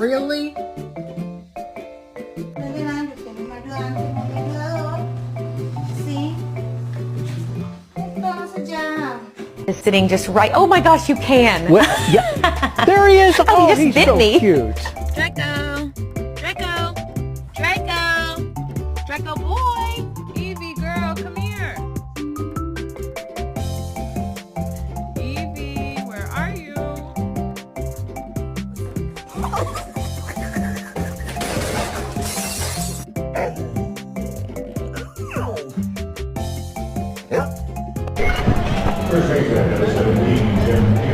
Really? Is sitting just right. Oh my gosh, you can. Well, yeah. There he is. Oh, he just he's bit so me. cute. Draco! Draco! Draco! Draco boy! Evie girl, come here! Evie, where are you? First race at 17,